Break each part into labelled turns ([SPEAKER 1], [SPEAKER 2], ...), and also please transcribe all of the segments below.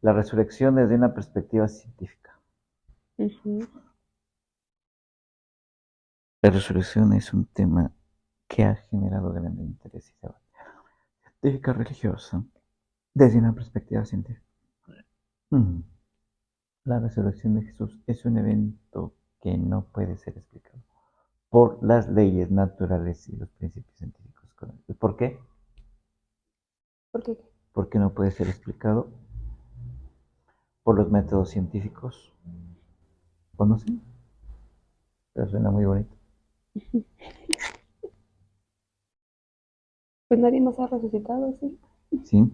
[SPEAKER 1] La resurrección desde una perspectiva científica.
[SPEAKER 2] Ujú.
[SPEAKER 1] La resurrección es un tema que ha generado gran interés y debate científica religiosa desde una perspectiva científica. Mm. La resurrección de Jesús es un evento que no puede ser explicado por las leyes naturales y los principios científicos correctos. ¿Por qué?
[SPEAKER 2] ¿Por qué?
[SPEAKER 1] Porque no puede ser explicado por los métodos científicos. ¿Conocen? Pero suena muy bonito.
[SPEAKER 2] Pues nadie más ha resucitado, ¿sí?
[SPEAKER 1] ¿Sí?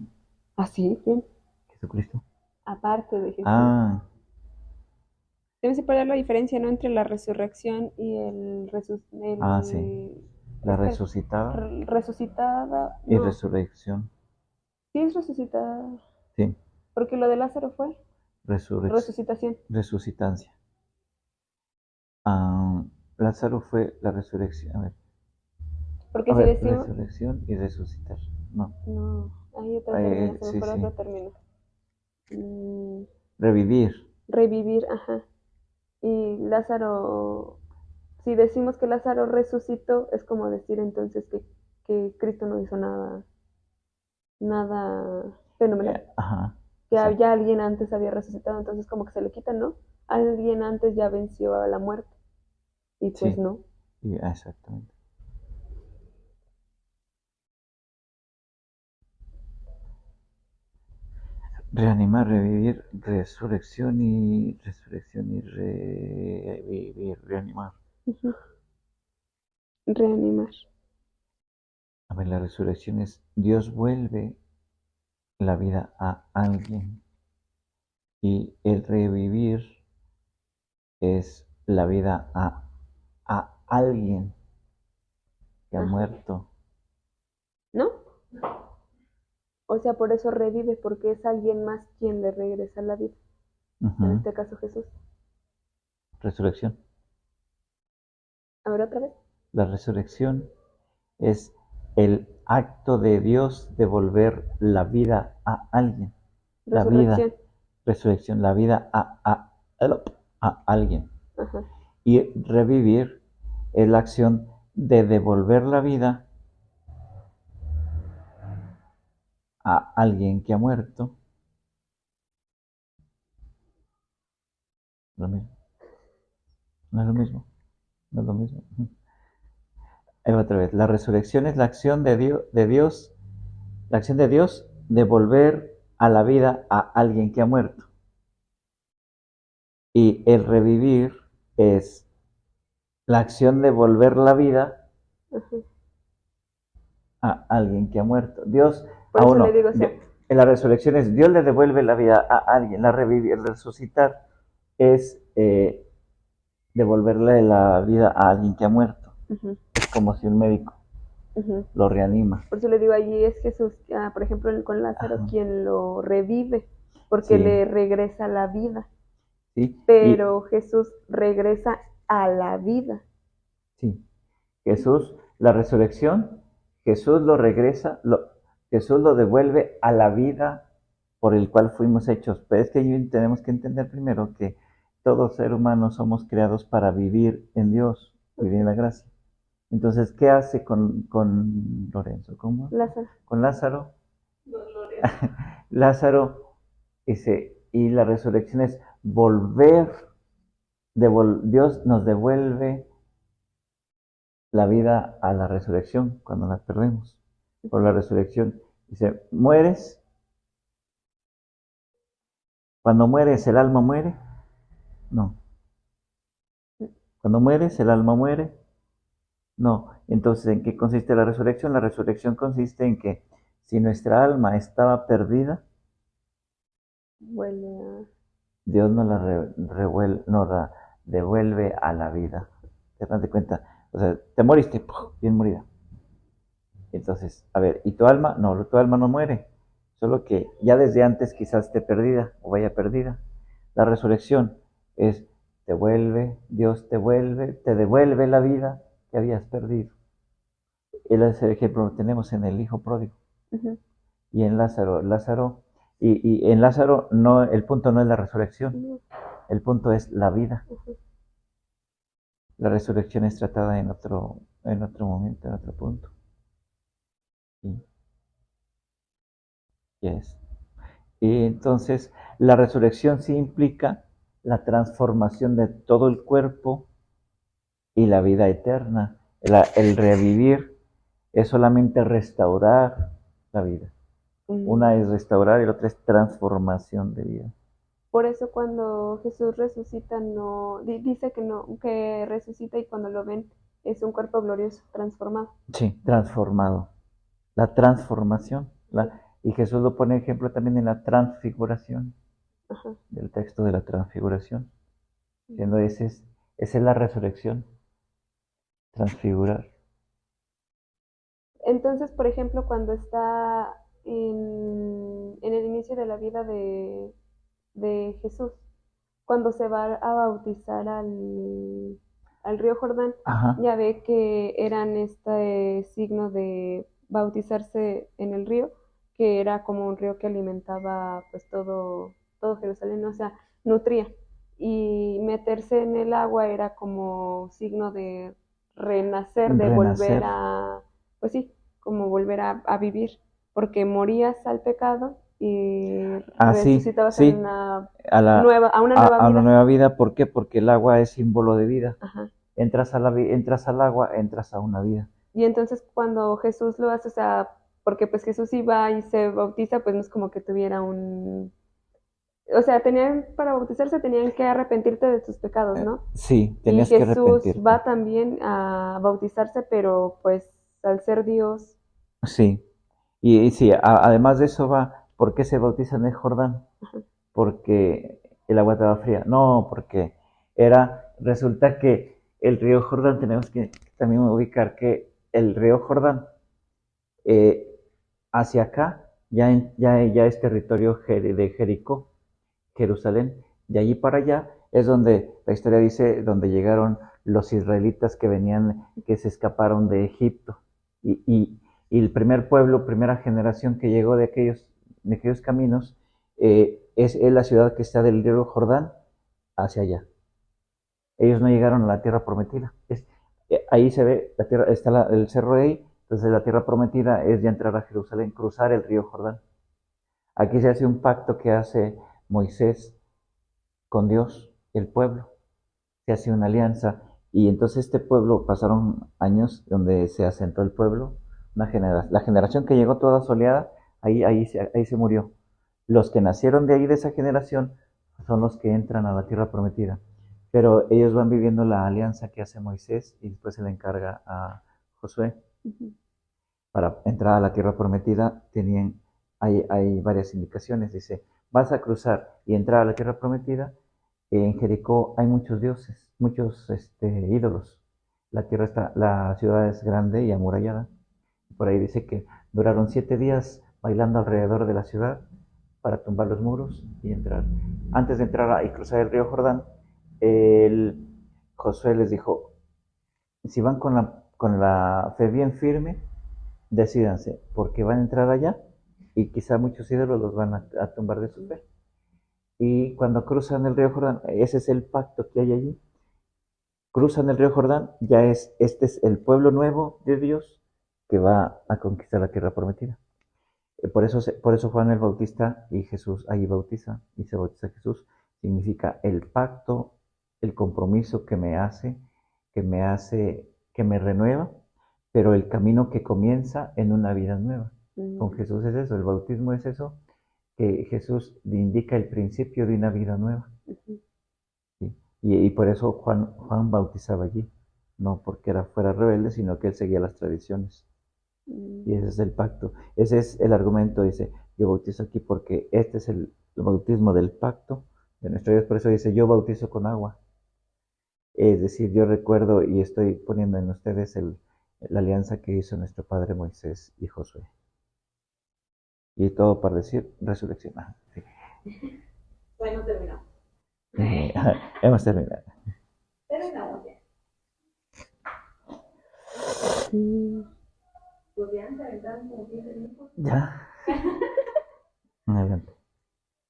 [SPEAKER 2] ¿Ah, sí? ¿Quién?
[SPEAKER 1] Jesucristo.
[SPEAKER 2] Aparte de Jesús.
[SPEAKER 1] Ah,
[SPEAKER 2] Debe separar la diferencia, ¿no? Entre la resurrección y
[SPEAKER 1] sí.
[SPEAKER 2] el
[SPEAKER 1] La
[SPEAKER 2] espera,
[SPEAKER 1] resucitada
[SPEAKER 2] resucitada,
[SPEAKER 1] y
[SPEAKER 2] no,
[SPEAKER 1] resurrección.
[SPEAKER 2] sí es resucitada,
[SPEAKER 1] Sí.
[SPEAKER 2] porque lo de Lázaro fue
[SPEAKER 1] Resurrección.
[SPEAKER 2] resucitación,
[SPEAKER 1] Resucitancia. Ah, Lázaro fue la resurrección.
[SPEAKER 2] porque
[SPEAKER 1] A
[SPEAKER 2] si
[SPEAKER 1] ver,
[SPEAKER 2] decimos,
[SPEAKER 1] resurrección y resucitar. No.
[SPEAKER 2] no, hay otro término, se me
[SPEAKER 1] Sí,
[SPEAKER 2] fue
[SPEAKER 1] sí.
[SPEAKER 2] otro término. Mm,
[SPEAKER 1] Revivir.
[SPEAKER 2] revivir, ajá. Y Lázaro, si decimos que Lázaro resucitó, es como decir entonces que Cristo no hizo nada fenomenal.
[SPEAKER 1] Ajá.
[SPEAKER 2] Que
[SPEAKER 1] Exacto.
[SPEAKER 2] ya alguien antes había resucitado, entonces como que se le quita, ¿no? Alguien antes ya venció a la muerte, y pues
[SPEAKER 1] Sí.
[SPEAKER 2] no.
[SPEAKER 1] Exactamente. Reanimar, revivir, resurrección y revivir, reanimar.
[SPEAKER 2] Ujú. Reanimar.
[SPEAKER 1] A ver, la resurrección es Dios vuelve la vida a alguien y el revivir es la vida a alguien que ha
[SPEAKER 2] Ajá.
[SPEAKER 1] muerto.
[SPEAKER 2] ¿No? O sea, por eso revive, porque es alguien más quien le regresa la vida. En
[SPEAKER 1] Ujú.
[SPEAKER 2] este caso Jesús.
[SPEAKER 1] Resurrección.
[SPEAKER 2] A ver otra vez.
[SPEAKER 1] La resurrección es el acto de Dios de volver la vida a alguien. La vida,
[SPEAKER 2] Resurrección.
[SPEAKER 1] resurrección, la vida a alguien.
[SPEAKER 2] Ajá.
[SPEAKER 1] Y revivir es la acción de devolver la vida a alguien que ha muerto. Lo mismo. No es lo mismo. No es lo mismo. Ahí otra vez. La resurrección es la acción de Dios, la acción de Dios de volver a la vida a alguien que ha muerto. Y el revivir es la acción de volver la vida
[SPEAKER 2] Ajá.
[SPEAKER 1] a alguien que ha muerto. Dios,
[SPEAKER 2] Por
[SPEAKER 1] a
[SPEAKER 2] eso le
[SPEAKER 1] uno,
[SPEAKER 2] digo, o sea,
[SPEAKER 1] en la resurrección es Dios le devuelve la vida a alguien. La revivir, el resucitar es devolverle la vida a alguien que ha muerto.
[SPEAKER 2] ujú,
[SPEAKER 1] Es como si un médico
[SPEAKER 2] ujú.
[SPEAKER 1] lo reanima.
[SPEAKER 2] Por eso le digo, allí es Jesús, por ejemplo, con Lázaro,
[SPEAKER 1] Ajá.
[SPEAKER 2] quien lo revive, porque
[SPEAKER 1] Sí,
[SPEAKER 2] le regresa la vida.
[SPEAKER 1] sí,
[SPEAKER 2] Pero Jesús regresa a la vida.
[SPEAKER 1] sí. Jesús, la resurrección, Jesús lo regresa, Jesús lo devuelve a la vida por el cual fuimos hechos. Pero es que tenemos que entender primero que todos ser humanos somos creados para vivir en Dios, vivir en la gracia. Entonces, ¿qué hace con Lorenzo? ¿Cómo?
[SPEAKER 2] Lázaro.
[SPEAKER 1] Con Lázaro. Lázaro dice, y la resurrección es volver, Dios nos devuelve la vida a la resurrección cuando la perdemos. Por la resurrección. Dice, mueres, cuando mueres el alma muere. No. Cuando mueres el alma muere. No. Entonces, ¿en qué consiste la resurrección? La resurrección consiste en que si nuestra alma estaba perdida,
[SPEAKER 2] Vuelve a...
[SPEAKER 1] Dios nos la devuelve a la vida. ¿Te das cuenta? O sea, te moriste, ¡puf! Bien morida. Entonces, a ver, ¿y tu alma? No, tu alma no muere. Solo que ya desde antes quizás esté perdida o vaya perdida. La resurrección es, Dios te devuelve la vida que habías perdido. El ejemplo lo tenemos en el hijo pródigo
[SPEAKER 2] Ujú.
[SPEAKER 1] y en Lázaro. Lázaro Y en Lázaro no, el punto no es la resurrección,
[SPEAKER 2] No.
[SPEAKER 1] el punto es la vida.
[SPEAKER 2] Ujú.
[SPEAKER 1] La resurrección es tratada en otro momento, en otro punto. Sí. Yes. Y entonces la resurrección sí implica la transformación de todo el cuerpo y la vida eterna. El revivir es solamente restaurar la vida. Una es restaurar y la otra es transformación de vida.
[SPEAKER 2] Por eso cuando Jesús resucita, no dice que no, que resucita y cuando lo ven es un cuerpo glorioso, transformado.
[SPEAKER 1] Sí, transformado. La transformación. Y Jesús lo pone ejemplo también en la transfiguración,
[SPEAKER 2] Ajá.
[SPEAKER 1] del texto de la transfiguración. Siendo esa es la resurrección, transfigurar.
[SPEAKER 2] Entonces, por ejemplo, cuando está en el inicio de la vida de Jesús, cuando se va a bautizar al río Jordán,
[SPEAKER 1] Ajá.
[SPEAKER 2] ya ve que eran este signo de bautizarse en el río, que era como un río que alimentaba pues todo Jerusalén, o sea, nutría. Y meterse en el agua era como signo de renacer, de volver
[SPEAKER 1] Renacer.
[SPEAKER 2] pues sí, como volver a vivir, porque morías al pecado y
[SPEAKER 1] Sí,
[SPEAKER 2] resucitabas en
[SPEAKER 1] sí,
[SPEAKER 2] una
[SPEAKER 1] a
[SPEAKER 2] a una nueva
[SPEAKER 1] una
[SPEAKER 2] vida.
[SPEAKER 1] nueva vida. ¿Por qué? Porque el agua es símbolo de vida.
[SPEAKER 2] Ajá.
[SPEAKER 1] Entras entras al agua, entras a una vida.
[SPEAKER 2] Y entonces cuando Jesús lo hace, o sea, porque pues Jesús iba y se bautiza, pues no es como que tuviera o sea, para bautizarse tenían que arrepentirte de tus pecados, ¿no?
[SPEAKER 1] Sí,
[SPEAKER 2] Y
[SPEAKER 1] tenías que
[SPEAKER 2] Jesús
[SPEAKER 1] arrepentirte.
[SPEAKER 2] va también a bautizarse, pero pues al ser Dios,
[SPEAKER 1] Sí. Y sí, además de eso va, ¿por qué se bautiza en el Jordán? Porque el agua estaba fría. No, porque resulta que el río Jordán, tenemos que también ubicar que el río Jordán eh, hacia acá ya es territorio de Jericó, Jerusalén. De allí para allá es donde la historia dice, donde llegaron los israelitas que venían, que se escaparon de Egipto. Y el primer pueblo, primera generación que llegó de aquellos caminos, es la ciudad que está del río Jordán hacia allá. Ellos no llegaron a la tierra prometida. Ahí se ve, la tierra, está el cerro de ahí, entonces la tierra prometida es ya entrar a Jerusalén, cruzar el río Jordán. Aquí se hace un pacto que hace Moisés con Dios, el pueblo. Se hace una alianza y entonces este pueblo, pasaron años donde se asentó el pueblo, la generación que llegó toda soleada, ahí se murió. Los que nacieron de ahí, de esa generación, son los que entran a la tierra prometida. Pero ellos van viviendo la alianza que hace Moisés y después se le encarga a Josué. Para entrar a la tierra prometida hay varias indicaciones. Dice, vas a cruzar y entrar a la tierra prometida. En Jericó hay muchos dioses, muchos ídolos. La ciudad es grande y amurallada. Por ahí dice que duraron 7 días bailando alrededor de la ciudad para tumbar los muros y entrar. Antes de entrar y cruzar el río Jordán, el Josué les dijo, si van con la fe bien firme, decídanse, porque van a entrar allá y quizá muchos ídolos los van a tumbar de su fe. Y cuando cruzan el río Jordán, ese es el pacto que hay allí. Cruzan el río Jordán, este es el pueblo nuevo de Dios que va a conquistar la tierra prometida. Por eso Juan el Bautista y Jesús ahí bautiza, y se bautiza Jesús, significa el pacto, el compromiso que me renueva, pero el camino que comienza en una vida nueva. Con Jesús es eso, el bautismo es eso, que Jesús indica el principio de una vida nueva. ¿Sí? Y por eso Juan bautizaba allí, no porque fuera rebelde, sino que él seguía las tradiciones. Y ese es el pacto. Ese es el argumento. Dice, yo bautizo aquí porque este es el bautismo del pacto de nuestro Dios. Por eso dice, yo bautizo con agua. Es decir, yo recuerdo y estoy poniendo en ustedes la alianza que hizo nuestro padre Moisés y Josué. Y todo para decir resurrección. Sí.
[SPEAKER 2] Bueno, terminamos.
[SPEAKER 1] Hemos terminado.
[SPEAKER 2] Terminamos ya. Pues ya, se aventaron como 15 minutos.
[SPEAKER 1] Ya. Adelante.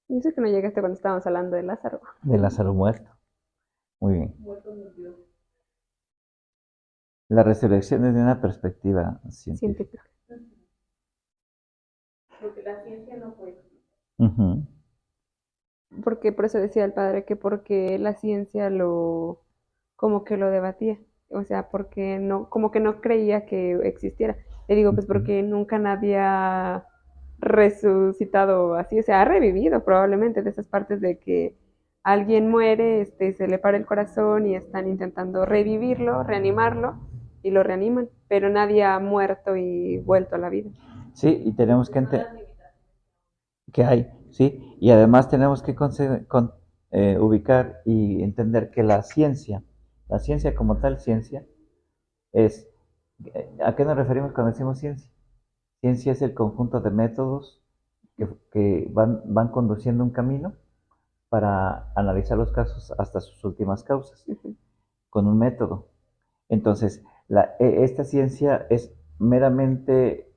[SPEAKER 2] Y eso que no llegaste cuando estábamos hablando de Lázaro.
[SPEAKER 1] de Lázaro muerto. Muy bien. La resurrección desde una perspectiva científica.
[SPEAKER 2] Científico. Porque la ciencia no puede.
[SPEAKER 1] Ujú.
[SPEAKER 2] Porque por eso decía el padre que porque la ciencia lo como que lo debatía, o sea, porque no, como que no creía que existiera. Le digo, pues
[SPEAKER 1] Ujú.
[SPEAKER 2] porque nunca nadie ha resucitado así, o sea, ha revivido probablemente de esas partes de que alguien muere, se le para el corazón y están intentando revivirlo, reanimarlo y lo reaniman, pero nadie ha muerto y vuelto a la vida.
[SPEAKER 1] Sí, y tenemos que hay, sí, y además tenemos que ubicar y entender que la ciencia como tal ciencia, es, ¿a qué nos referimos cuando decimos ciencia? Ciencia es el conjunto de métodos que van conduciendo un camino para analizar los casos hasta sus últimas causas,
[SPEAKER 2] Ujú.
[SPEAKER 1] con un método. Entonces, esta ciencia es meramente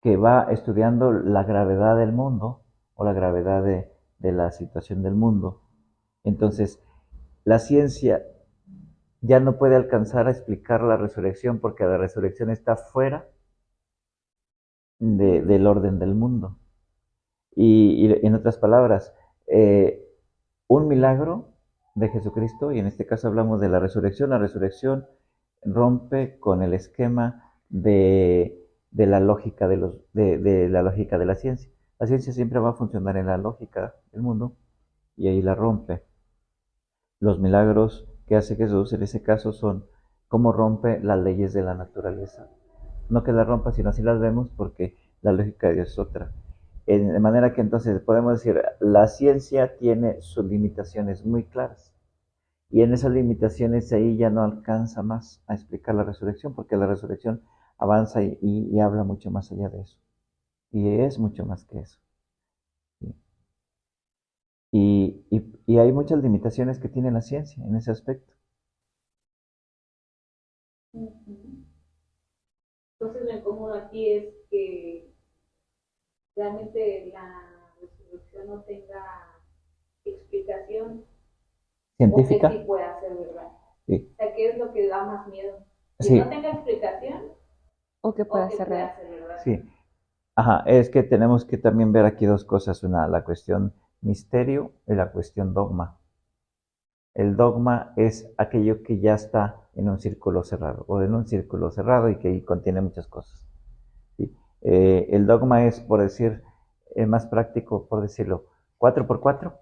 [SPEAKER 1] que va estudiando la gravedad del mundo o la gravedad de la situación del mundo. Entonces, la ciencia ya no puede alcanzar a explicar la resurrección porque la resurrección está fuera del orden del mundo. Y en otras palabras, eh, un milagro de Jesucristo, y en este caso hablamos de la resurrección rompe con el esquema de la lógica de la lógica de la ciencia. La ciencia siempre va a funcionar en la lógica del mundo y ahí la rompe. Los milagros que hace Jesús en ese caso son cómo rompe las leyes de la naturaleza. No que las rompa, sino así las vemos porque la lógica de Dios es otra. De manera que entonces podemos decir, la ciencia tiene sus limitaciones muy claras. Y en esas limitaciones ahí ya no alcanza más a explicar la resurrección, porque la resurrección avanza y habla mucho más allá de eso. Y es mucho más que eso. ¿Sí? Y hay muchas limitaciones que tiene la ciencia en ese aspecto.
[SPEAKER 2] Entonces lo incómodo aquí es que realmente la resurrección no tenga explicación o que
[SPEAKER 1] ¿Científica?
[SPEAKER 2] sí pueda ser verdad.
[SPEAKER 1] Sí.
[SPEAKER 2] O sea, ¿qué es lo que da más miedo? Que no
[SPEAKER 1] Sí.
[SPEAKER 2] tenga explicación o que pueda ser real. Verdad.
[SPEAKER 1] Sí. Ajá, es que tenemos que también ver aquí dos cosas. Una, la cuestión misterio y la cuestión dogma. El dogma es aquello que ya está en un círculo cerrado o en un círculo cerrado y que contiene muchas cosas. ¿Sí? El dogma es, por decir, más práctico, por decirlo, 4 por 4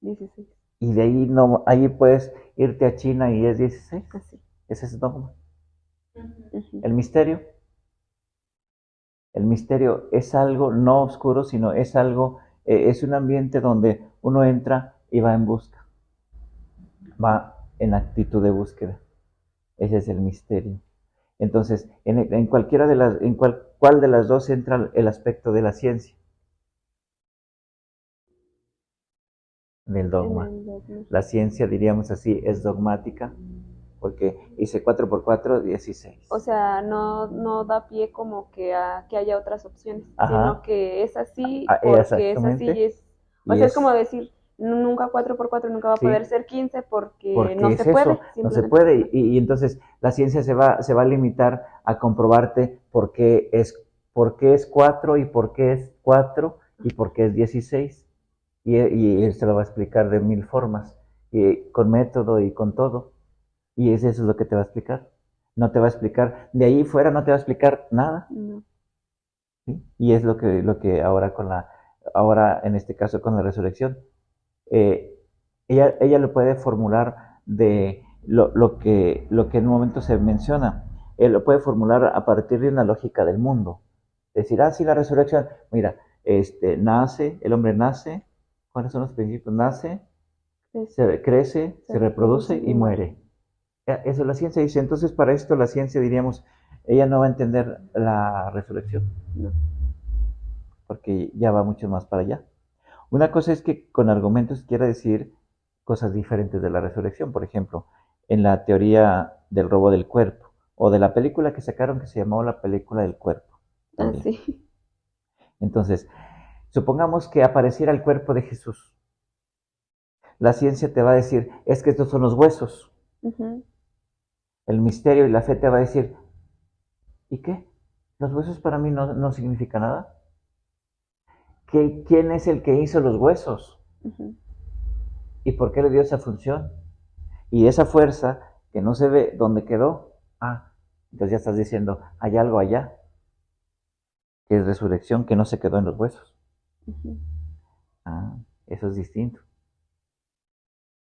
[SPEAKER 2] 16.
[SPEAKER 1] y de ahí no, ahí puedes irte a China y es 16.
[SPEAKER 2] Así.
[SPEAKER 1] Ese es dogma.
[SPEAKER 2] Ujú.
[SPEAKER 1] El misterio. El misterio es algo no oscuro, sino es algo, es un ambiente donde uno entra y va en busca, va en actitud de búsqueda. Ese es el misterio. Entonces, en cualquiera de las, en cuál de las dos entra el aspecto de la ciencia, del
[SPEAKER 2] En
[SPEAKER 1] dogma.
[SPEAKER 2] el dogma.
[SPEAKER 1] La ciencia, diríamos así, es dogmática, porque hice 4 por 4, 16.
[SPEAKER 2] O sea, no, no da pie como que haya otras opciones, sino
[SPEAKER 1] Ajá,
[SPEAKER 2] que es así porque es así y
[SPEAKER 1] exactamente.
[SPEAKER 2] es, o
[SPEAKER 1] Y
[SPEAKER 2] sea, es como
[SPEAKER 1] es,
[SPEAKER 2] decir, nunca 4 por 4 nunca va a poder
[SPEAKER 1] sí,
[SPEAKER 2] ser 15 porque no
[SPEAKER 1] porque
[SPEAKER 2] se
[SPEAKER 1] es
[SPEAKER 2] puede,
[SPEAKER 1] eso, no se
[SPEAKER 2] simplemente porque
[SPEAKER 1] puede.
[SPEAKER 2] no.
[SPEAKER 1] Y entonces la ciencia se va a limitar a comprobarte por qué es 4 y por qué es 4 y por qué es 16. Y él se lo va a explicar de mil formas, y con método y con todo. Y eso es lo que te va a explicar. No te va a explicar, de ahí fuera no te va a explicar nada.
[SPEAKER 2] No.
[SPEAKER 1] ¿Sí? Y es lo que ahora ahora en este caso con la resurrección, eh, ella lo puede formular de lo que en un momento se menciona. Él lo puede formular a partir de una lógica del mundo. Decir, sí, la resurrección, mira, el hombre nace, ¿cuáles son los principios? Nace, crece, se reproduce y muere. Eso la ciencia dice. Entonces, para esto la ciencia, diríamos, ella no va a entender la resurrección,
[SPEAKER 2] No.
[SPEAKER 1] porque ya va mucho más para allá. Una cosa es que con argumentos quiera decir cosas diferentes de la resurrección. Por ejemplo, en la teoría del robo del cuerpo, o de la película que sacaron que se llamó la película del cuerpo
[SPEAKER 2] Ah,
[SPEAKER 1] también.
[SPEAKER 2] sí.
[SPEAKER 1] Entonces, Supongamos que apareciera el cuerpo de Jesús. La ciencia te va a decir, es que estos son los huesos. El misterio y la fe te va a decir, ¿y qué? Los huesos para mí no significan nada. ¿Quién es el que hizo los huesos? ¿Y por qué le dio esa función? Y esa fuerza que no se ve, ¿dónde quedó? Entonces ya estás diciendo, hay algo allá, que es resurrección, que no se quedó en los huesos. Eso es distinto.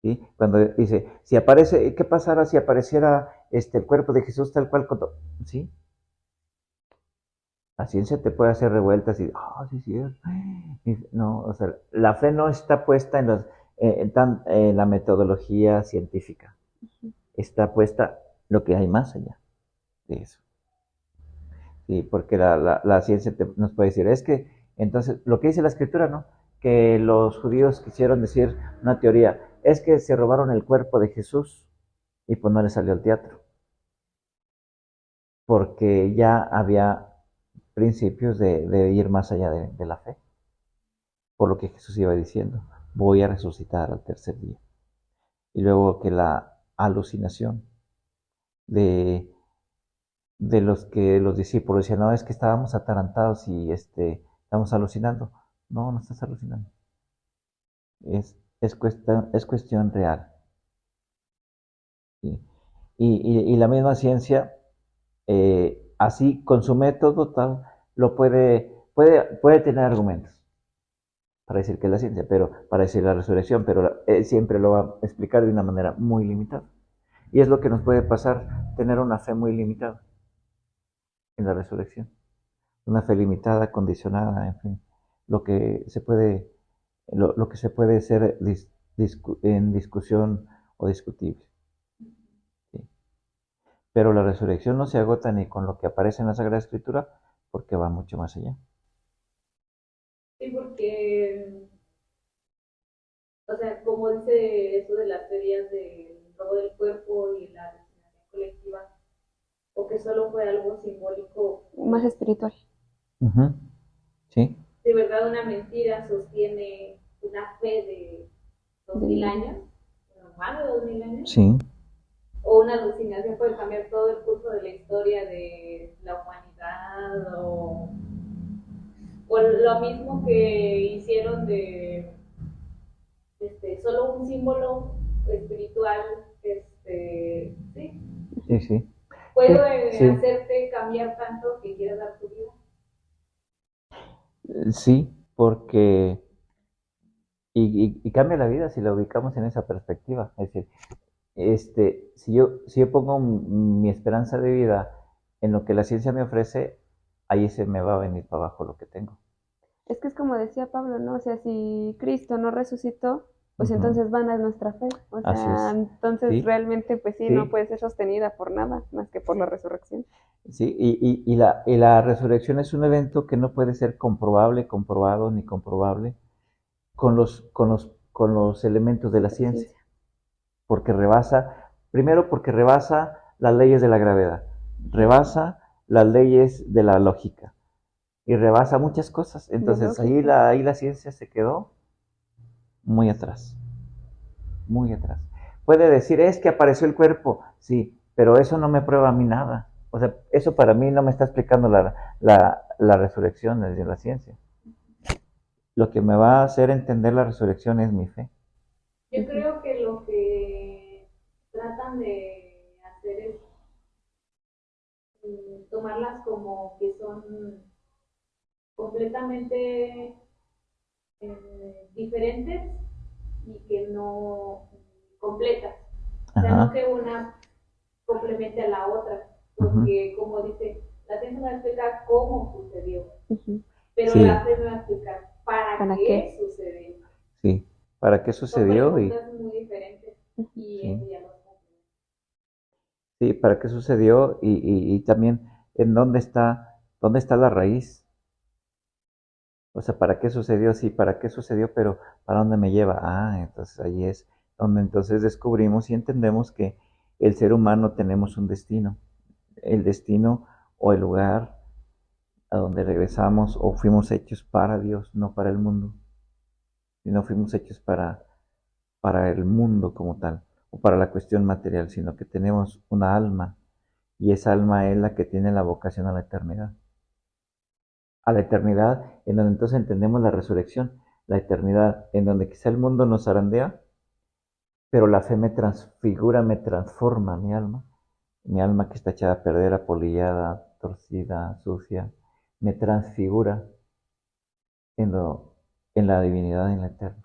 [SPEAKER 1] ¿Sí? Cuando dice, si aparece, ¿qué pasará si apareciera el cuerpo de Jesús tal cual? ¿Sí? La ciencia te puede hacer revueltas y, sí, sí. No, o sea, la fe no está puesta en la metodología científica. Está puesta lo que hay más allá de eso. Sí, porque la ciencia nos puede decir, es que, entonces, lo que dice la escritura, ¿no? Que los judíos quisieron decir una teoría, es que se robaron el cuerpo de Jesús y pues no le salió al teatro. Porque ya había principios de ir más allá de la fe. Por lo que Jesús iba diciendo, voy a resucitar al tercer día. Y luego que la alucinación de los discípulos decían, no, es que estábamos atarantados y estamos alucinando. No estás alucinando. Es cuestión real. ¿Sí? Y la misma ciencia, así con su método tal, lo puede tener argumentos para decir que es la ciencia, pero para decir la resurrección, pero siempre lo va a explicar de una manera muy limitada. Y es lo que nos puede pasar, tener una fe muy limitada en la resurrección. Una fe limitada, condicionada, en fin, lo que se puede, lo que se puede ser en discusión o discutible. ¿Sí? Pero la resurrección no se agota ni con lo que aparece en la Sagrada Escritura, porque va mucho más allá.
[SPEAKER 3] Sí, porque, o sea, como dice eso de las teorías del robo del cuerpo y la resignación colectiva, o que solo fue algo simbólico.
[SPEAKER 2] Más espiritual.
[SPEAKER 1] Sí.
[SPEAKER 3] De verdad, una mentira sostiene una fe de 2000 años, más de 2000 años.
[SPEAKER 1] Sí.
[SPEAKER 3] O una alucinación puede cambiar todo el curso de la historia de la humanidad, o lo mismo que hicieron de solo un símbolo espiritual,
[SPEAKER 1] Sí.
[SPEAKER 3] puede hacerte cambiar tanto que quieras dar tu vida.
[SPEAKER 1] Sí, porque y cambia la vida si la ubicamos en esa perspectiva. Es decir, si yo pongo mi esperanza de vida en lo que la ciencia me ofrece, ahí se me va a venir para abajo lo que tengo.
[SPEAKER 2] Es que es como decía Pablo, ¿no? O sea, si Cristo no resucitó, pues entonces vana es nuestra fe. O sea, entonces realmente, pues sí, no puede ser sostenida por nada más que por la resurrección.
[SPEAKER 1] Sí, y la resurrección es un evento que no puede ser comprobado ni comprobable con los elementos de la ciencia. Porque primero porque rebasa las leyes de la gravedad, rebasa las leyes de la lógica y rebasa muchas cosas. Entonces ahí la ciencia se quedó muy atrás, muy atrás. Puede decir, es que apareció el cuerpo, sí, pero eso no me prueba a mí nada. O sea, eso para mí no me está explicando la resurrección desde la ciencia. Lo que me va a hacer entender la resurrección es mi fe.
[SPEAKER 3] Yo creo que lo que tratan de hacer es tomarlas como que son completamente diferentes y que no completas. O sea, no que una complemente a la otra, porque como dice, la ciencia me va a explicar cómo sucedió, pero la fe me va a explicar para qué sucedió.
[SPEAKER 1] Sí, para qué sucedió.
[SPEAKER 3] Son preguntas muy diferentes y eso ya lo complementa.
[SPEAKER 1] Sí, para qué sucedió y también en dónde está la raíz. O sea, ¿para qué sucedió? Sí, ¿para qué sucedió? Pero ¿para dónde me lleva? Entonces ahí es donde entonces descubrimos y entendemos que el ser humano tenemos un destino. El destino o el lugar a donde regresamos o fuimos hechos para Dios, no para el mundo, sino fuimos hechos para el mundo como tal, o para la cuestión material, sino que tenemos una alma, y esa alma es la que tiene la vocación a la eternidad. A la eternidad, en donde entonces entendemos la resurrección, la eternidad, en donde quizá el mundo nos zarandea, pero la fe me transfigura, me transforma mi alma que está echada a perder, apolillada, torcida, sucia, me transfigura en, lo, en la divinidad, en la eterno.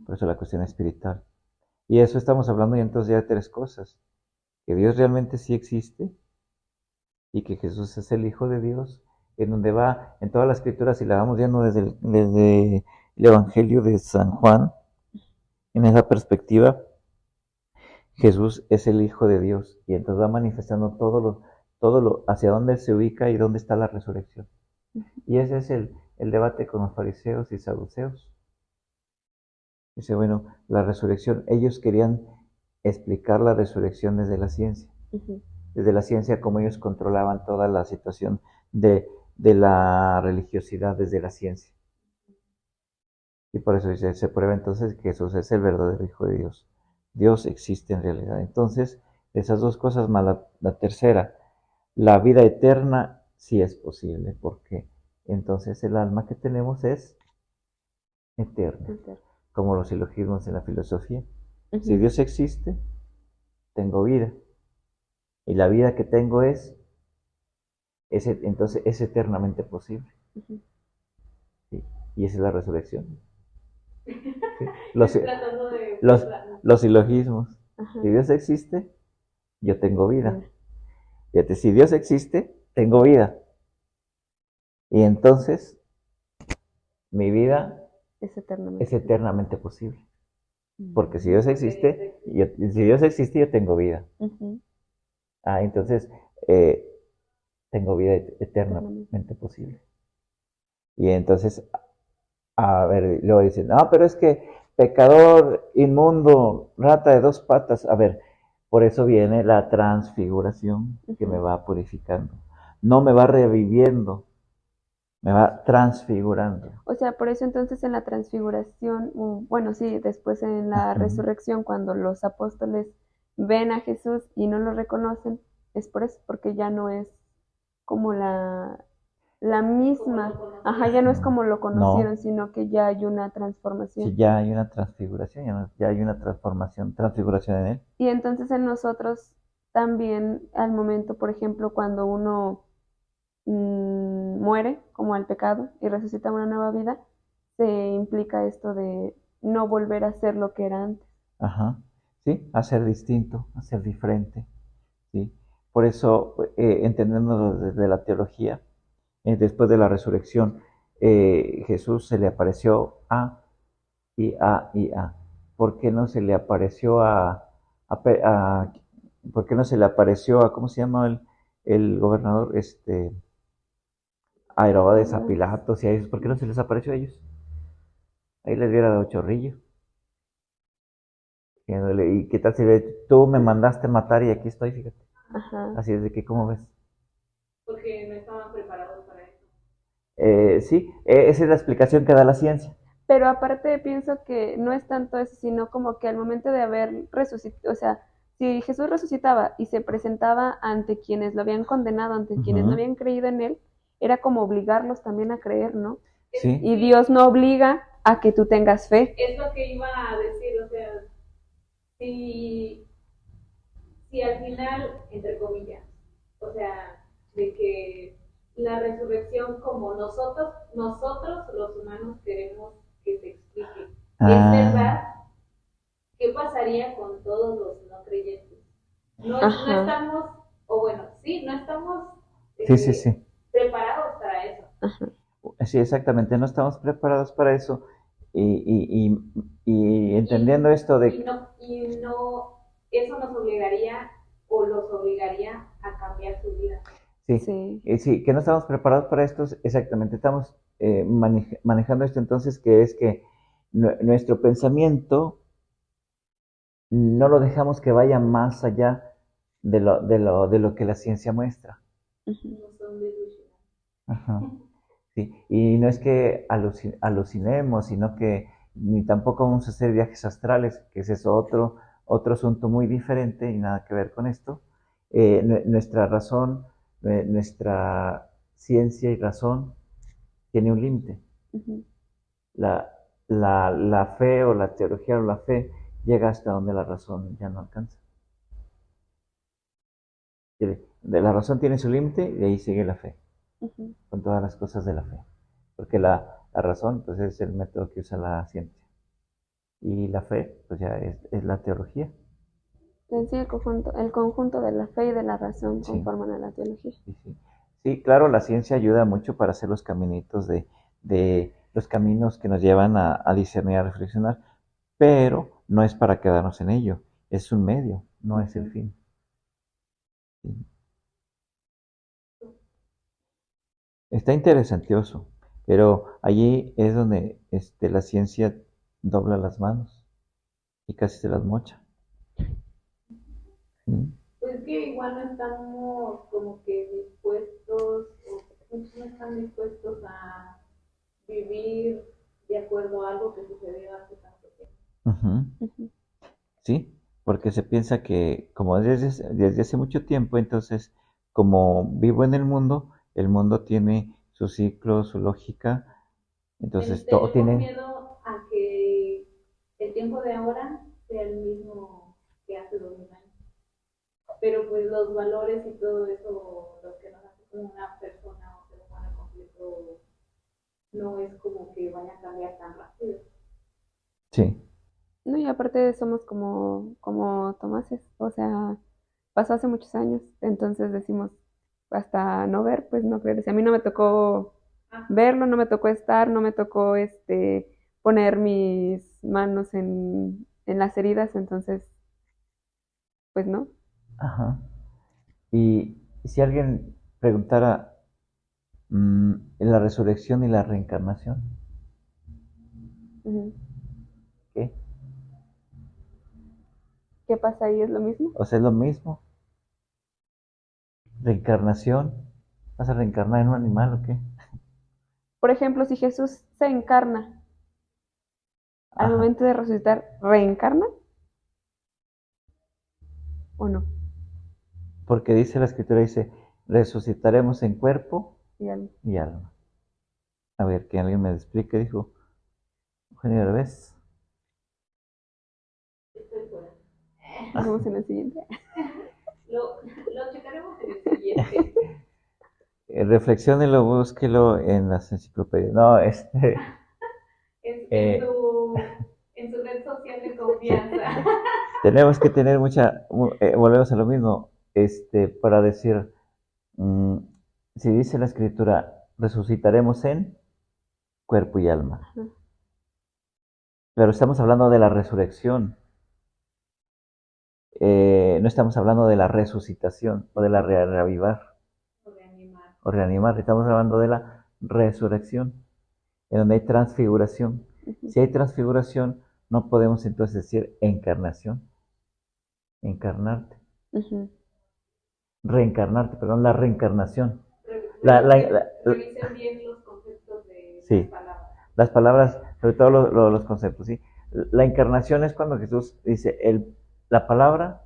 [SPEAKER 1] Por eso la cuestión espiritual. Y eso estamos hablando y entonces ya de tres cosas. Que Dios realmente sí existe y que Jesús es el Hijo de Dios, en donde va en toda la escritura, si la vamos viendo desde el Evangelio de San Juan, en esa perspectiva, Jesús es el Hijo de Dios y entonces va manifestando todo lo hacia dónde se ubica y dónde está la resurrección. Y ese es el debate con los fariseos y saduceos. Dice, bueno, la resurrección, ellos querían explicar la resurrección desde la ciencia. Desde la ciencia, como ellos controlaban toda la situación de la religiosidad desde la ciencia. Y por eso dice, se prueba entonces que Jesús es el verdadero Hijo de Dios. Dios existe en realidad. Entonces, esas dos cosas más la tercera, la vida eterna sí es posible, porque entonces el alma que tenemos es eterna, como los silogismos en la filosofía. Si Dios existe, tengo vida. Y la vida que tengo entonces es eternamente posible. ¿Sí? Y esa es la resurrección. ¿Sí? Los silogismos. Si Dios existe, yo tengo vida. Fíjate, si Dios existe, tengo vida. Y entonces mi vida es eternamente posible. Porque si Dios existe, yo tengo vida. Entonces tengo vida eternamente posible. Y entonces, a ver, luego dicen, no, pero es que pecador, inmundo, rata de dos patas. A ver, por eso viene la transfiguración que me va purificando. No me va reviviendo, me va transfigurando.
[SPEAKER 2] O sea, por eso entonces en la transfiguración, bueno, sí, después en la resurrección, cuando los apóstoles ven a Jesús y no lo reconocen, es por eso, porque ya no es como la misma, ya no es como lo conocieron, sino que ya hay una transformación.
[SPEAKER 1] Sí, ya hay una transfiguración, ya hay una transfiguración en él.
[SPEAKER 2] Y entonces en nosotros también al momento, por ejemplo, cuando uno muere como al pecado y resucita una nueva vida, se implica esto de no volver a ser lo que era antes.
[SPEAKER 1] Sí, a ser distinto, a ser diferente. ¿Sí? Por eso, entendiendo desde la teología, después de la resurrección, Jesús se le apareció a y a y a. ¿Por qué no se le apareció ¿por qué no se le apareció a, ¿cómo se llama el gobernador? A Herodes, a Pilatos y a ellos. ¿Por qué no se les apareció a ellos? Ahí les hubiera dado chorrillo. ¿Y qué tal si tú me mandaste matar y aquí estoy, fíjate? Así es de que, ¿cómo ves?
[SPEAKER 3] Porque no estaban preparados para eso.
[SPEAKER 1] Sí, esa es la explicación que da la ciencia.
[SPEAKER 2] Pero aparte pienso que no es tanto eso, sino como que al momento de haber resucitado, o sea, si Jesús resucitaba y se presentaba ante quienes lo habían condenado, ante quienes no habían creído en él, era como obligarlos también a creer, ¿no?
[SPEAKER 1] Sí.
[SPEAKER 2] Y Dios no obliga a que tú tengas fe.
[SPEAKER 3] Es lo que iba a decir, o sea, si al final, entre comillas, o sea, de que la resurrección como nosotros los humanos queremos que se explique, es verdad, ¿qué pasaría con todos los no creyentes? No estamos, o bueno, sí, no estamos preparados para eso.
[SPEAKER 1] Sí, exactamente, no estamos preparados para eso. Y entendiendo esto de
[SPEAKER 3] que... eso nos obligaría o los obligaría a cambiar su vida.
[SPEAKER 1] Sí, que no estamos preparados para esto, exactamente, estamos manejando esto entonces, que es que nuestro pensamiento no lo dejamos que vaya más allá de lo que la ciencia muestra. Ajá. Sí, y no es que alucinemos, sino que ni tampoco vamos a hacer viajes astrales, que ese es otro asunto muy diferente y nada que ver con esto. Nuestra razón, nuestra ciencia y razón tiene un límite.
[SPEAKER 2] Ujú.
[SPEAKER 1] La, la fe o la teología o la fe llega hasta donde la razón ya no alcanza. La razón tiene su límite y ahí sigue la fe,
[SPEAKER 2] Ujú.
[SPEAKER 1] con todas las cosas de la fe. Porque la razón pues, es el método que usa la ciencia. Y la fe pues ya es la teología.
[SPEAKER 2] En sí, el conjunto de la fe y de la razón
[SPEAKER 1] Sí,
[SPEAKER 2] conforman a la teología.
[SPEAKER 1] sí, sí. Sí, claro, la ciencia ayuda mucho para hacer los caminitos de los caminos que nos llevan a discernir, a reflexionar, pero no es para quedarnos en ello, es un medio, no es el
[SPEAKER 2] Ujú.
[SPEAKER 1] fin. Sí. Está interesantioso, pero allí es donde la ciencia dobla las manos y casi se las mocha. ¿Mm?
[SPEAKER 3] Pues que igual no estamos como que dispuestos, o muchos no están dispuestos a vivir de acuerdo a algo que sucedió hace tanto tiempo.
[SPEAKER 1] Ujú.
[SPEAKER 2] Ujú.
[SPEAKER 1] Sí, porque se piensa que como desde hace mucho tiempo, entonces, como vivo en el mundo tiene su ciclo, su lógica, entonces todo
[SPEAKER 3] Tenemos
[SPEAKER 1] tiene,
[SPEAKER 3] miedo a que el tiempo de ahora sea el mismo que hace 2000 años. Pero pues los valores y todo eso, lo que nos hace como una persona o ser humano completo, no es como que vaya a cambiar tan rápido.
[SPEAKER 1] sí,
[SPEAKER 2] No, y aparte somos como Tomases, o sea, pasó hace muchos años, entonces decimos, hasta no ver, pues no creer. Si a mí no me tocó
[SPEAKER 3] Ajá.
[SPEAKER 2] verlo, no me tocó estar, no me tocó poner mis manos en las heridas, entonces, pues no.
[SPEAKER 1] ajá. Y si alguien preguntara la resurrección y la reencarnación,
[SPEAKER 2] Ujú.
[SPEAKER 1] ¿qué?
[SPEAKER 2] ¿Qué pasa ahí? ¿Es lo mismo?
[SPEAKER 1] O sea, es lo mismo, reencarnación, ¿vas a reencarnar en un animal o qué?
[SPEAKER 2] Por ejemplo, si Jesús se encarna al
[SPEAKER 1] Ajá,
[SPEAKER 2] momento de resucitar, ¿reencarna o no?
[SPEAKER 1] porque dice la escritura, dice, resucitaremos en cuerpo
[SPEAKER 2] Y algo.
[SPEAKER 1] y alma. A ver, que alguien me explique, dijo Eugenio Derbez.
[SPEAKER 3] Estoy fuera.
[SPEAKER 2] Nos vemos en el siguiente.
[SPEAKER 3] Lo checaremos en el siguiente.
[SPEAKER 1] Reflexiónelo, búsquelo en las enciclopedias. No,
[SPEAKER 3] En, en,
[SPEAKER 1] eh,
[SPEAKER 3] su, en su red social de
[SPEAKER 1] sí.
[SPEAKER 3] confianza.
[SPEAKER 1] Tenemos que tener volvemos a lo mismo, para decir, mm, si dice la escritura, resucitaremos en cuerpo y alma.
[SPEAKER 2] Ajá.
[SPEAKER 1] Pero estamos hablando de la resurrección, no estamos hablando de la resucitación o de la reavivar
[SPEAKER 3] O reanimar.
[SPEAKER 1] o reanimar, estamos hablando de la resurrección, en donde hay transfiguración.
[SPEAKER 2] Ujú.
[SPEAKER 1] Si hay transfiguración, no podemos entonces decir encarnación, encarnarte,
[SPEAKER 2] Ujú.
[SPEAKER 1] reencarnarte, perdón, la reencarnación. La, la,
[SPEAKER 3] Revisen,
[SPEAKER 1] la,
[SPEAKER 3] revisen bien los conceptos de las
[SPEAKER 1] sí,
[SPEAKER 3] palabras.
[SPEAKER 1] las palabras, sobre todo los conceptos, ¿sí? La encarnación es cuando Jesús dice, la palabra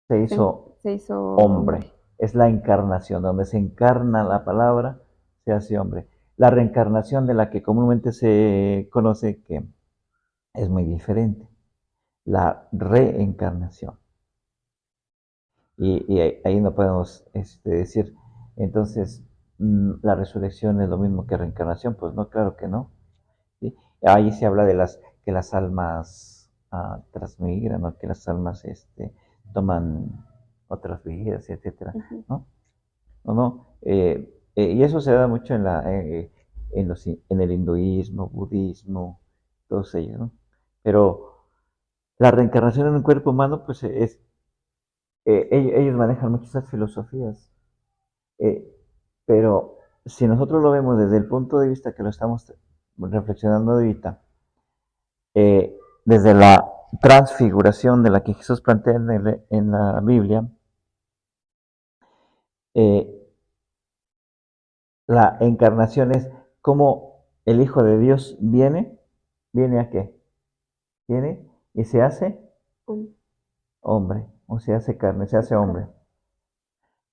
[SPEAKER 1] se
[SPEAKER 2] Se,
[SPEAKER 1] hizo
[SPEAKER 2] se hizo
[SPEAKER 1] hombre.
[SPEAKER 2] hombre.
[SPEAKER 1] Es la encarnación, donde se encarna la palabra, se hace hombre. La reencarnación de la que comúnmente se conoce que es muy diferente. La reencarnación. Y ahí no podemos decir, entonces, la resurrección es lo mismo que reencarnación. Pues no, claro que no. ¿Sí? Ahí se habla de que las almas transmigran, ¿no? Que las almas toman otras vidas, etcétera,
[SPEAKER 2] Ujú.
[SPEAKER 1] ¿no? No, no. Y eso se da mucho en el hinduismo, budismo, todos ellos, ¿no? Pero la reencarnación en un cuerpo humano, pues ellos manejan muchas esas filosofías. Eh, pero si nosotros lo vemos desde el punto de vista que lo estamos reflexionando ahorita, desde la transfiguración de la que Jesús plantea en la Biblia, eh, la encarnación es como el Hijo de Dios viene ¿a qué? Viene y se hace hombre, o se hace carne, se hace hombre.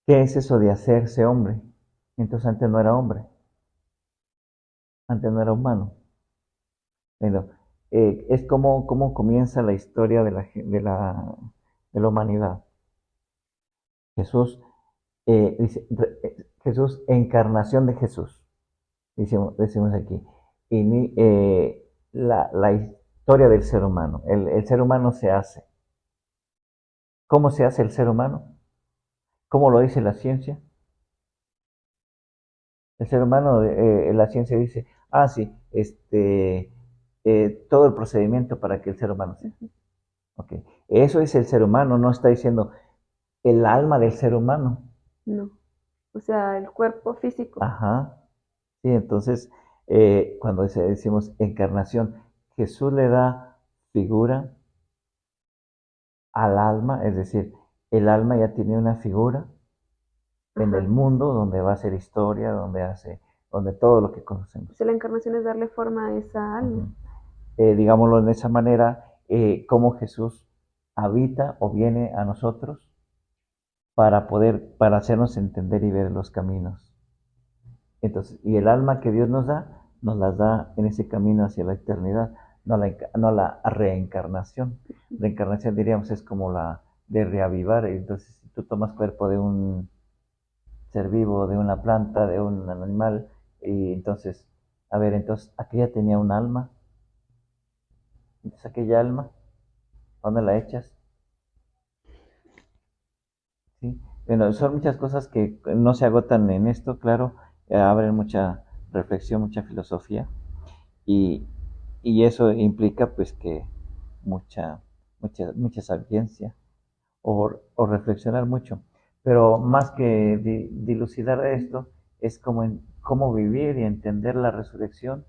[SPEAKER 1] ¿Qué es eso de hacerse hombre? Entonces antes no era hombre, antes no era humano. Bueno, es como comienza la historia de la humanidad. Jesús, Jesús, encarnación de Jesús, decimos aquí. Y la historia del ser humano. El ser humano se hace. ¿Cómo se hace el ser humano? ¿Cómo lo dice la ciencia? El ser humano, la ciencia dice, sí, todo el procedimiento para que el ser humano sea. Okay. Eso es el ser humano, no está diciendo el alma del ser humano.
[SPEAKER 2] No, o sea, el cuerpo físico.
[SPEAKER 1] Ajá. Sí, entonces, cuando decimos encarnación, Jesús le da figura al alma, es decir, el alma ya tiene una figura en el mundo donde va a ser historia, donde todo lo que conocemos.
[SPEAKER 2] O sea, la encarnación es darle forma a esa alma.
[SPEAKER 1] Digámoslo de esa manera, cómo Jesús habita o viene a nosotros para hacernos entender y ver los caminos. Entonces, y el alma que Dios nos las da en ese camino hacia la eternidad, no la reencarnación. Reencarnación, diríamos, es como la de reavivar. Entonces, si tú tomas cuerpo de un ser vivo, de una planta, de un animal, y entonces, entonces, aquella tenía un alma. Entonces, aquella alma, ¿dónde la echas? ¿Sí? Bueno, son muchas cosas que no se agotan en esto, claro, abren mucha reflexión, mucha filosofía, y eso implica pues que mucha sapiencia o reflexionar mucho. Pero más que dilucidar esto, es cómo vivir y entender la resurrección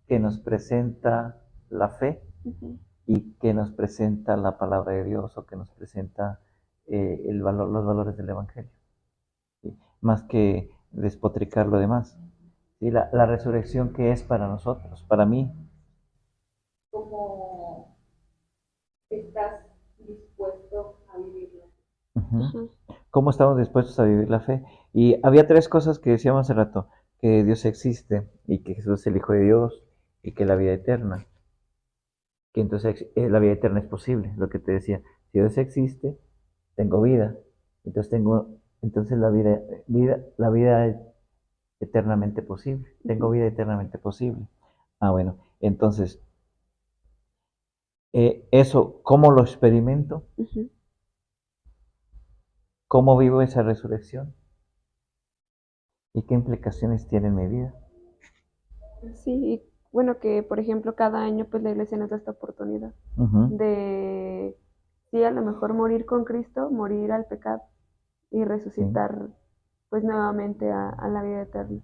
[SPEAKER 1] que nos presenta la fe y que nos presenta la palabra de Dios o que nos presenta los valores del Evangelio. ¿Sí? Más que despotricar lo demás. ¿Sí? La resurrección que es para nosotros, para mí.
[SPEAKER 3] ¿Cómo estás dispuesto a vivirla?
[SPEAKER 1] ¿Cómo estamos dispuestos a vivir la fe? Y había tres cosas que decíamos hace rato: que Dios existe y que Jesús es el Hijo de Dios y que la vida eterna. Que entonces la vida eterna es posible, lo que te decía. Si Dios existe, tengo vida. Entonces la vida es eternamente posible. Tengo vida eternamente posible. Bueno, entonces, eso, ¿cómo lo experimento? ¿Cómo vivo esa resurrección? ¿Y qué implicaciones tiene en mi vida?
[SPEAKER 2] Sí, y bueno, que por ejemplo cada año pues la iglesia nos da esta oportunidad de, sí, a lo mejor morir con Cristo, morir al pecado y resucitar pues nuevamente a la vida eterna.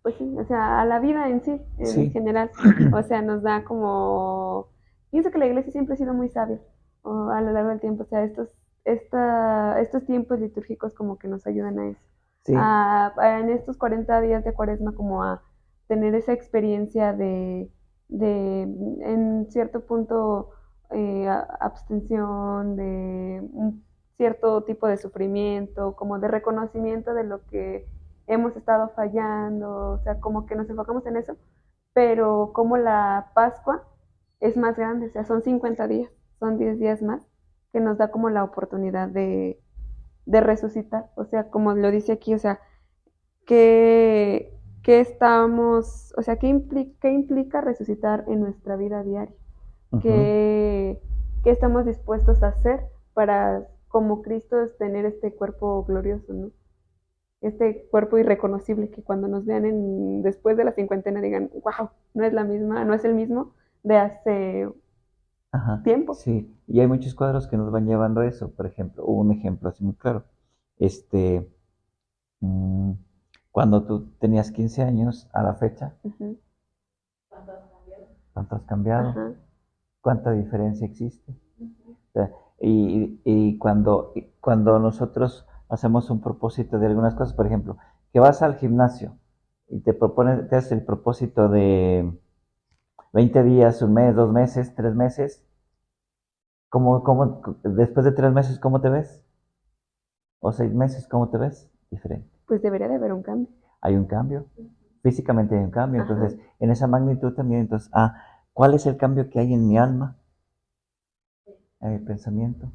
[SPEAKER 2] Pues sí, o sea, a la vida en sí, en general. O sea, nos da como... Pienso que la iglesia siempre ha sido muy sabia a lo largo del tiempo. O sea, estos tiempos litúrgicos como que nos ayudan a eso. Sí. En estos 40 días de Cuaresma como a tener esa experiencia de en cierto punto, abstención, de un cierto tipo de sufrimiento, como de reconocimiento de lo que hemos estado fallando, o sea, como que nos enfocamos en eso, pero como la Pascua es más grande, o sea, son 50 días, son 10 días más, que nos da como la oportunidad de resucitar, o sea, como lo dice aquí, o sea, que estamos, o sea, ¿qué implica resucitar en nuestra vida diaria? ¿Qué estamos dispuestos a hacer para, como Cristo, tener este cuerpo glorioso, ¿no? Este cuerpo irreconocible, que cuando nos vean después de la cincuentena digan, wow, no es la misma, no es el mismo de hace tiempo.
[SPEAKER 1] Sí, y hay muchos cuadros que nos van llevando a eso. Por ejemplo, un ejemplo así muy claro. Cuando tú tenías 15 años a la fecha, ¿cuánto has cambiado? ¿Cuánta diferencia existe? O sea, y cuando nosotros hacemos un propósito de algunas cosas, por ejemplo, que vas al gimnasio y te propones, te haces el propósito de 20 días, un mes, 2 meses, 3 meses, después de 3 meses, ¿cómo te ves? O 6 meses, ¿cómo te ves? Diferente.
[SPEAKER 2] Pues debería de haber un cambio.
[SPEAKER 1] Hay un cambio. Físicamente hay un cambio.
[SPEAKER 2] Ajá.
[SPEAKER 1] Entonces, en esa magnitud también, entonces, ¿cuál es el cambio que hay en mi alma? En mi pensamiento.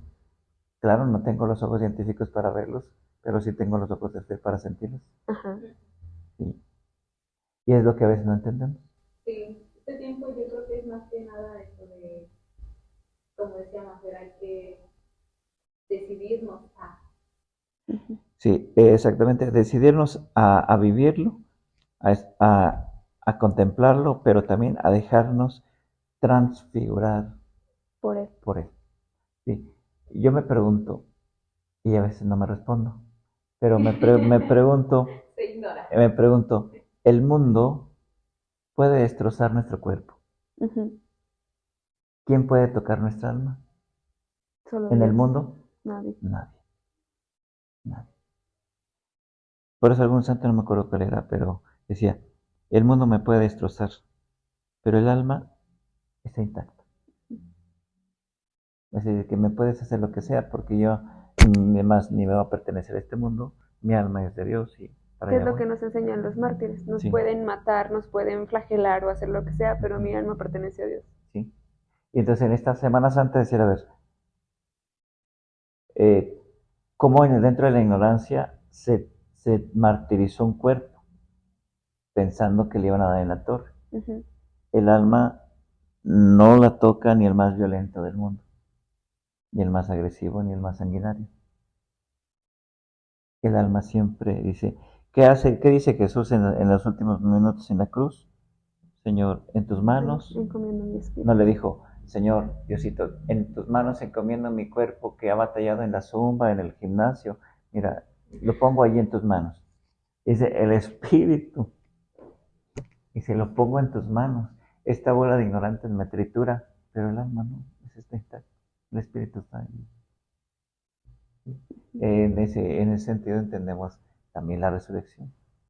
[SPEAKER 1] Claro, no tengo los ojos científicos para verlos, pero sí tengo los ojos de fe para sentirlos.
[SPEAKER 2] Ajá.
[SPEAKER 1] Sí. Y es lo que a veces no entendemos.
[SPEAKER 3] Sí, este tiempo yo creo que es más que nada esto de, como decía Mafer, hay que decidirnos a.
[SPEAKER 1] Sí, exactamente. Decidirnos a vivirlo, a contemplarlo, pero también a dejarnos transfigurar
[SPEAKER 2] Por él.
[SPEAKER 1] por él. Sí. Yo me pregunto, y a veces no me respondo, pero
[SPEAKER 3] Se ignora.
[SPEAKER 1] me pregunto, ¿el mundo puede destrozar nuestro cuerpo?
[SPEAKER 2] Ujú.
[SPEAKER 1] ¿Quién puede tocar nuestra alma?
[SPEAKER 2] Solo
[SPEAKER 1] ¿En el
[SPEAKER 2] Dios.
[SPEAKER 1] mundo?
[SPEAKER 2] Nadie.
[SPEAKER 1] Nadie, nadie. Por eso algún santo, no me acuerdo cuál era, pero decía, el mundo me puede destrozar, pero el alma está intacta. Es decir, que me puedes hacer lo que sea, porque yo además ni me va a pertenecer a este mundo, mi alma es de Dios y para
[SPEAKER 2] ¿Qué es
[SPEAKER 1] allá
[SPEAKER 2] lo
[SPEAKER 1] voy.
[SPEAKER 2] que nos enseñan los mártires? Nos
[SPEAKER 1] Sí.
[SPEAKER 2] pueden matar, nos pueden flagelar o hacer lo que sea, pero mi alma pertenece a Dios.
[SPEAKER 1] ¿Sí? Y entonces en esta Semana Santa decir, a ver, cómo dentro de la ignorancia se martirizó un cuerpo pensando que le iban a dar en la torre.
[SPEAKER 2] Ujú.
[SPEAKER 1] El alma no la toca ni el más violento del mundo, ni el más agresivo, ni el más sanguinario. El alma siempre dice, ¿qué dice Jesús en los últimos minutos en la cruz? Señor, en tus manos,
[SPEAKER 2] Encomiendo mi
[SPEAKER 1] no
[SPEAKER 2] espíritu.
[SPEAKER 1] le dijo, Señor, Diosito, en tus manos encomiendo mi cuerpo que ha batallado en la zumba, en el gimnasio. Mira, lo pongo ahí en tus manos. Dice, el espíritu. Y se lo pongo en tus manos. Esta bola de ignorantes me tritura, pero el alma no, está intacto. El espíritu está ahí. En ese sentido entendemos también la resurrección.